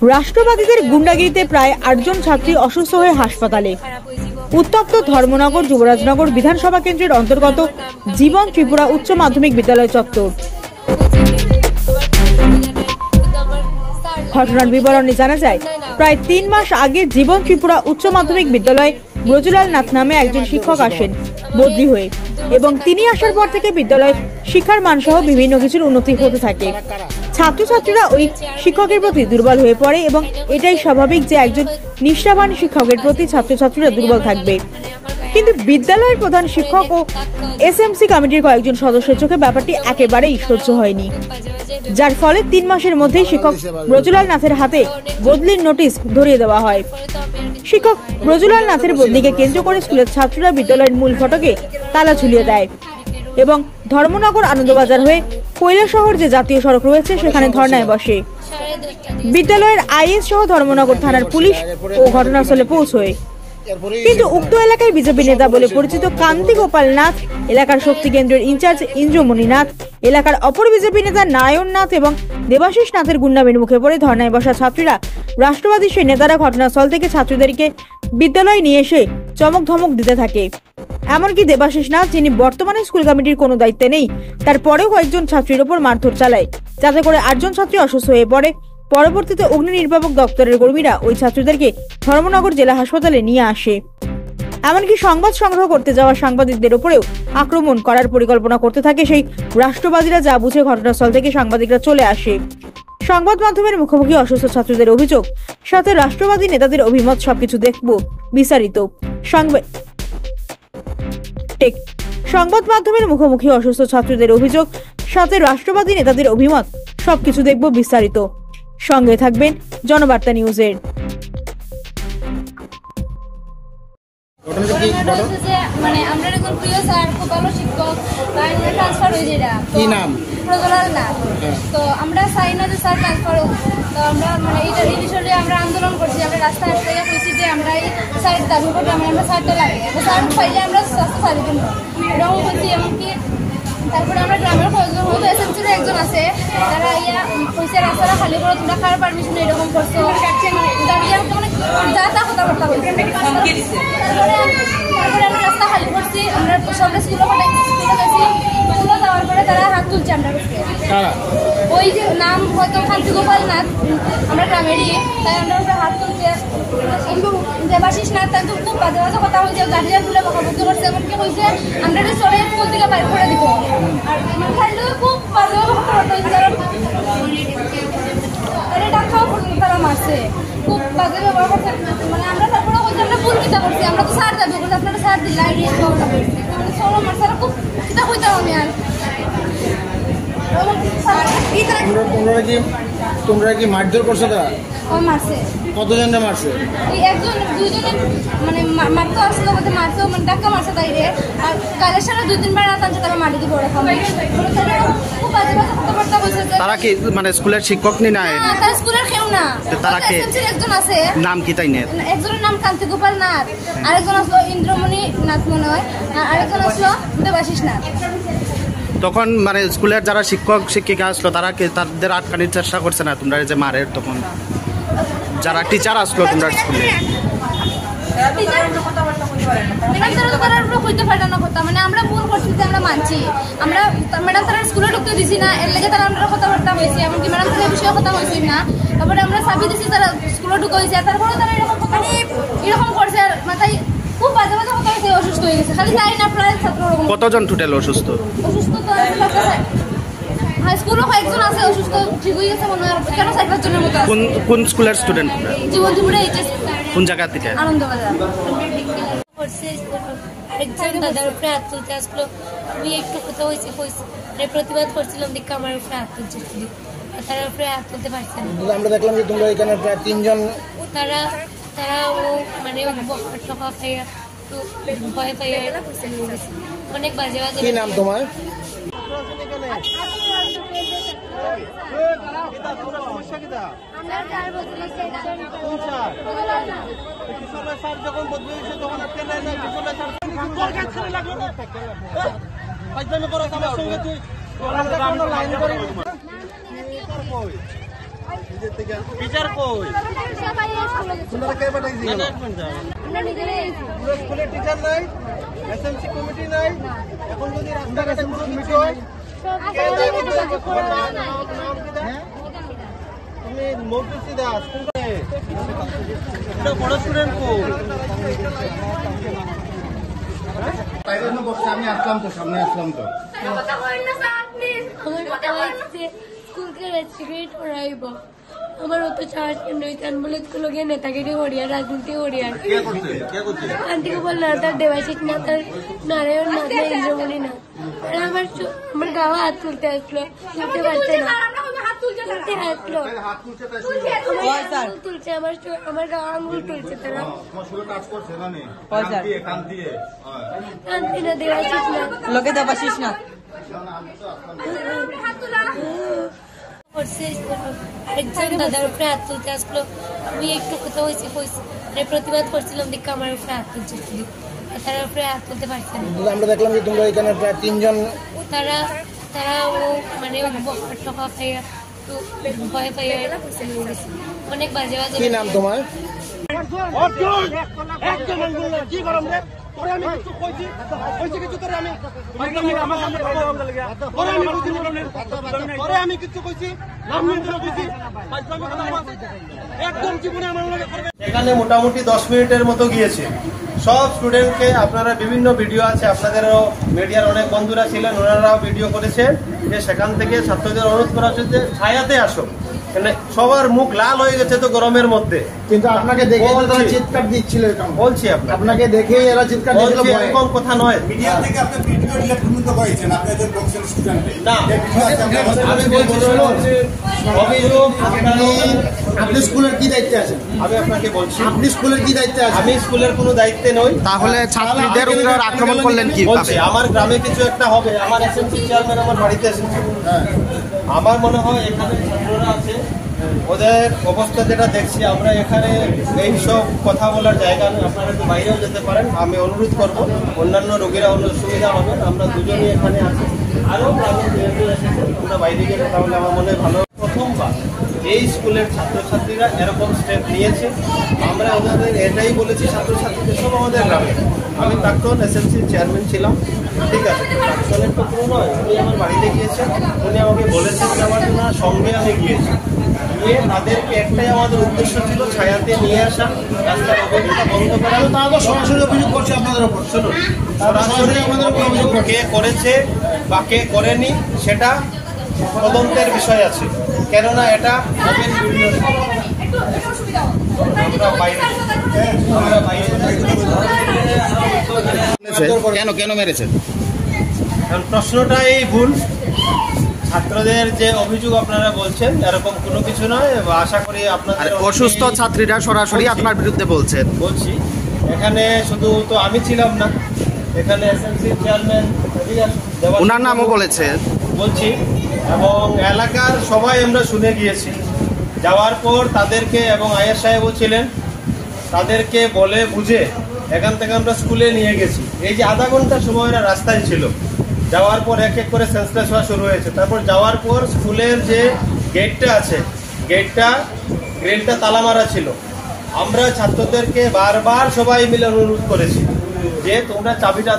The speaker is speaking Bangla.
রাষ্ট্রবাদীদের গুন্ডাগিরিতে প্রায় ৮ জন ছাত্রী অসুস্থ হয়ে হাসপাতালে। উত্তপ্ত ধর্মনগর যুবরাজনগর বিধানসভা কেন্দ্রের অন্তর্গত জীবন ত্রিপুরা উচ্চ মাধ্যমিক বিদ্যালয় চত্বর। ঘটনার বিবরণে জানা যায়, প্রায় ৩ মাস আগে জীবন ত্রিপুরা উচ্চ মাধ্যমিক বিদ্যালয়ে ব্রজলাল নাথ নামে একজন শিক্ষক আসেন বদলি হয়ে, এবং তিনি আসার পর থেকে বিদ্যালয়ের শিক্ষার মান সহ বিভিন্ন কিছুর উন্নতি হতে থাকে। ছাত্রছাত্রীরা ওই শিক্ষকের প্রতি দুর্বল হয়ে পড়ে এবং এটাই স্বাভাবিক যে একজন নিষ্ঠাবান শিক্ষকের প্রতি ছাত্রছাত্রীরা দুর্বল থাকবে। কিন্তু বিদ্যালয়ের প্রধান শিক্ষক ও এসএমসি কমিটির কয়েকজন সদস্যের চোখে ব্যাপারটি একেবারেই সহ্য হয়নি, যার ফলে ৩ মাসের মধ্যেই শিক্ষক ব্রজলাল নাথের হাতে বদলির নোটিশ ধরিয়ে দেওয়া হয়। শিক্ষক ব্রজলাল নাথের বদলিকে কেন্দ্র করে স্কুলের ছাত্ররা বিদ্যালয়ের মূল ফটকে তালা ঝুলিয়ে দেয় এবং ধর্মনগর আনন্দবাজার হয়ে কৈলাসহর যে জাতীয় সড়ক রয়েছে সেখানে ধর্নায় বসে। বিদ্যালয়ের আইএস সহ ধর্মনগর থানার পুলিশ ও ঘটনাস্থলে পৌঁছয়, কিন্তু উক্ত এলাকায় বিজেপি নেতা বলে পরিচিত কান্তি গোপাল নাথ, এলাকার শক্তি কেন্দ্রের ইনচার্জ ইন্দ্রমণি নাথ, এলাকার অপর বিজেপি নেতা নারায়ণ নাথ এবং দেবাশিস নাথের গুন্ডামির মুখে পড়ে ধর্নায় বসা ছাত্রীরা রাষ্ট্রবাদী সেই নেতারা ঘটনাস্থল থেকে ছাত্রীদেরকে বিদ্যালয়ে নিয়ে এসে চমক ধমক দিতে থাকে। এমনকি দেবাশিস নাথ, যিনি বর্তমানে স্কুল কমিটির কোনো দায়িত্বে নেই, তারপরেও কয়েকজন ছাত্রীর ওপর মারধর চালায়, যাতে করে ৮ জন ছাত্রী অসুস্থ হয়ে পড়ে। পরবর্তীতে অগ্নি নির্বাপক দপ্তরের কর্মীরা ওই ছাত্রীদেরকে ধর্মনগর জেলা হাসপাতালে নিয়ে আসে। এমনকি সংবাদ সংগ্রহ করতে যাওয়া সাংবাদিকদের উপরেও আক্রমণ করার পরিকল্পনা করতে থাকে সেই রাষ্ট্রবাদীরা, যা বুঝে ঘটনাস্থল থেকে সাংবাদিকরা চলে আসে। সংবাদ মাধ্যমের মুখোমুখি অসুস্থ ছাত্রীদের অভিযোগ, সাথে রাষ্ট্রবাদী নেতাদের অভিমত, সবকিছু দেখব বিস্তারিত। সংবাদ মাধ্যমের মুখোমুখি অসুস্থ ছাত্রীদের অভিযোগ, সাথে রাষ্ট্রবাদী নেতাদের অভিমত, সবকিছু দেখব বিস্তারিত। সঙ্গে থাকবেন জনবার্তা নিউজের। মানে আমরা এখন প্রিয় স্যার, খুব ভালো শিক্ষক, ট্রান্সফার হয়ে যায়। কি নাম? ব্রজলাল নাথ। তো আমরা চাই না যে স্যার ট্রান্সফার হোক। তো আমরা মানে এই বিষয়ে আমরা আন্দোলন করছি। আমরা রাস্তায় থেকে বলছি যে আমরা এই স্যারের দাবি করবো, আমরা স্যারটা লাগে, স্যার পাইলে আমরা স্বাস্থ্য সারি কিনবো, এরকম বলছি। এমনকি তারপরে আমরা গ্রামের কয়েকজন হয়তো এসএমসির একজন আছে, তারা ইয়া কইছে রাস্তাটা খালি করে তোমরা খাওয়ার পারমিশন এরকম করছো, মানে যা তা কথাবার্তা বলছে। তারপরে আমরা রাস্তা খালি করছি, আমরা সবাই স্কুলে পাঠাইছি, স্কুলে গেছি, স্কুলে যাওয়ার পরে তারা হাত তুলছে আমরা কাছে। ওই যে নাম হয়তো কান্তি গোপাল নাথ, আমরা গ্রামেরই, তাই আমরা হাত তুলছে। দেবাশিস নাথ তাই তো খুব বাজে বাজে কথা হয়েছে, গার্জিয়ান তুলে বকাবকি করছে, এমনকি কইছে আমরা চলে স্কুল থেকে বাইর করে দিব। আর খাইলেও খুব বাজে বাজে কথাবার্তা হয়েছে, ডাক্তারও পর্যন্ত তারা মারছে, খুব বাজে ব্যবহার করছে। মানে আমরা তারপরে হয়তো আমরা ভুল কিতা করছি, আমরা তো সার দাবি করছি, আপনারা সার দিন লাইন মানে সৌর মারছে, খুব কিতা হইতাম আমি। আর তোমরা কি মারধর করছো? তারা মারছে। কতজনটা মারছে? একজন দুইজনে মানে মারতে আসলো, বলতে মারছে, মানে ডাক্কা মারছে তাইরে। আর কালের সাথে 2-3 বার রাত আনছে, তারা মাটি দিয়ে পড়ে খাবে। খুব বাজে বাজে কথাবার্তা বলছে। তারা কি মানে স্কুলের শিক্ষক নি? না, তারা স্কুলের কেউ না। তারা কে? একজন আছে, নাম কি তাই নেই? একজনের নাম কান্তি গোপাল নাথ, আরেকজন আসলো ইন্দ্রমণি নাথ মনে হয়, আরেকজন আসলো দেবাশিস নাথ। তখন মানে স্কুলের যারা শিক্ষক শিক্ষিকা আসলো, তারা কি তাদের আটকানির চেষ্টা করছে না? তোমরা যে মারের তখন যারা টিচার আসলো তোমরা স্কুলে, মানে আমরা ভুল করছি, আমরা মানছি, আমরা ম্যাডাম তারা স্কুলে ঢুকতে দিছি না, এর লেগে তারা আমরা কথাবার্তা হয়েছি, এমনকি ম্যাডাম তারা এই বিষয়ে কথা হয়েছি না। তারপরে আমরা চাবি দিছি, তারা স্কুলে ঢুকে হয়েছে, তারপরে তারা এরকম করছে। আর মাথায় খুব বাজে বাজে কথা হয়েছে, অসুস্থ হয়ে গেছে। খালি যাই না প্রায় ছাত্র। কতজন টোটাল অসুস্থ? অসুস্থ তো হাই স্কুলও কয়েকজন আছে অসুস্থ, ঠিক হয়ে গেছে মনে হয়, কেন 4-5 জনের মতো। কোন স্কুলের স্টুডেন্ট? জীবন ত্রিপুরা এইচএস। কোন জায়গা থেকে? আনন্দবাজার। আরেকজন দাদার উপরে হাত তুলতে আসলো, আমি একটু কোথাও হয়েছে প্রতিবাদ করছিলাম, দেখে আমার উপরে হাত তুলছে, তার উপরে হাত তুলতে পারছে না। আমরা দেখলাম যে তোমরা এখানে প্রায় 3 জন, তারা ও মানে টাকা খাইয়া ভয় পাইয়া অনেক বাজে বাজে। কি নাম তোমার? টিচার কই তোমরা কে পাঠাইছি আমরা নিজেরাই পুরো স্কুলের টিচার নাই, এসএমসি কমিটি নাই। এখন যদি রাস্তাঘাটে কোনো কিছু হয় কে দায়ী করবে? তুমি মৌটুসি দাস কোনটা এটা বড় স্টুডেন্ট কো আমি আসলাম তো, সামনে আসলাম তো। আমার বাবা স্কুল থেকে সিগারেট পড়াইব আমার অত চার্জ কেন বলে স্কুল গিয়ে নেতাগিরি হরিয়ার রাজনীতি হরিয়ার আন্টিকে বললো তার দেবাশিস না, তার নারায়ণ না, ইন্দ্রমণি না। আর আমার গাওয়া হাত তুলতে আসলো, তুলতে পারছে না, তুলতে আসলো তুলছে আমার গাওয়া আঙুল তুলছে তারা। কান্তি না, দেবাশিস না, লোকে দেবাশিস না। একজন দাদার উপরে হাত তুলতে আসলো, আমি একটু কোথাও হয়েছে প্রতিবাদ করছিলাম, দেখে আমার উপরে হাত তুলছে, তারা উপরে হাত তুলতে পারছে না। আমরা দেখলাম যে তোমরা এখানে প্রায় 3 জন তারা ও মানে টকা পাইয়া তো ভয় পাইয়া অনেক বাজে বাজে। কি নাম তোমার? এখানে মোটামুটি 10 মিনিটের মতো গিয়েছে। সব স্টুডেন্টকে আপনারা বিভিন্ন ভিডিও আছে, আপনাদেরও মিডিয়ার অনেক বন্ধুরা ছিলেন, ওনারাও ভিডিও করেছেন যে সেখান থেকে ছাত্রদের অনুরোধ করা হচ্ছে যে ছায়াতে আসো। সবার মুখ লাল হয়ে গেছে তো গরমের মধ্যে, কিন্তু আপনাকে দেখে তারা চিৎকার দিচ্ছিল। বলছি আপনাকে দেখেই এরা চিৎকার দিচ্ছিল। এরকম কথা নয়। মিডিয়া থেকে আপনি ভিডিও ডিলিট পর্যন্ত করেছেন আপনাদের বক্সের স্টুডেন্টে না, আমি বলছি অভিযোগ আপনি স্কুলের কি দায়িত্বে আছেন? আমি আপনাকে বলছি আপনি স্কুলের কি দায়িত্বে আছেন? আমি স্কুলের কোনো দায়িত্বে নই। তাহলে ছাত্রীদের উপর আক্রমণ করলেন কি? বলছি আমার গ্রামে কিছু একটা হবে, আমার এসএমসি চেয়ারম্যান আমার বাড়িতে এসেছে। আমার মনে হয় এখানে ছাত্ররা আছে, ওদের অবস্থা যেটা দেখছি আমরা এখানে এইসব কথা বলার জায়গা নেই। আপনারা একটু বাইরেও যেতে পারেন, আমি অনুরোধ করব। অন্যান্য রোগীরা অন্য সুবিধা হবে, আমরা দুজনই এখানে আছি। আরও গ্রামের যেহেতু এসেছে, আমরা বাইরে গেলে তাহলে আমার মনে হয় ভালো। প্রথমবার এই স্কুলের ছাত্রছাত্রীরা এরকম স্টেপ নিয়েছে। আমরা ওদের এটাই বলেছি, ছাত্রছাত্রীদের সব আমাদের গ্রামে। আমি প্রাক্তন এসএমসির চেয়ারম্যান ছিলাম, ঠিক আছে। প্রাক্তনের তো পুরো নয়, উনি আমার বাড়িতে গিয়েছেন, উনি আমাকে বলেছেন যে আমার ওনার সঙ্গে আমি গিয়েছি। গিয়ে তাদেরকে একটাই আমাদের উদ্দেশ্য ছিল ছায়াতে নিয়ে আসা, রাস্তার অবস্থা বন্ধ করা। তারা তো সরাসরি অভিযোগ করছে আপনাদের উপর। শুনুন, সরাসরি আমাদের উপর অভিযোগ কে করেছে বা কে করেনি সেটা তদন্তের বিষয় আছে, কেননা এটা ওপেন ভিডিও। কেন মেরেছেন? প্রশ্নটাই ভুল। ছাত্রদের যে অভিযোগ আপনারা বলছেন এরকম কোনো কিছু নয়। আশা করি আপনাদের অসুস্থ ছাত্রীরা সরাসরি আপনার বিরুদ্ধে বলছেন। বলছি এখানে শুধু তো আমি ছিলাম না, এখানে এসএমসি চেয়ারম্যান ওনার নামও বলেছে বলছি, এবং এলাকার সবাই আমরা শুনে গিয়েছি। যাওয়ার পর তাদেরকে, এবং আয়ের সাহেবও ছিলেন, তাদেরকে বলে বুঝে এখান থেকে আমরা স্কুলে নিয়ে গেছি। এই যে আধা ঘন্টা সময় এরা রাস্তায় ছিল, যাওয়ার পর এক এক করে সেন্সলেস হওয়া শুরু হয়েছে। তারপর যাওয়ার পর স্কুলের যে গেটটা আছে, গ্রিলটা তালা মারা ছিল। আমরা ছাত্রদেরকে বারবার সবাই মিলে অনুরোধ করেছি যে তোমরা চাবিটা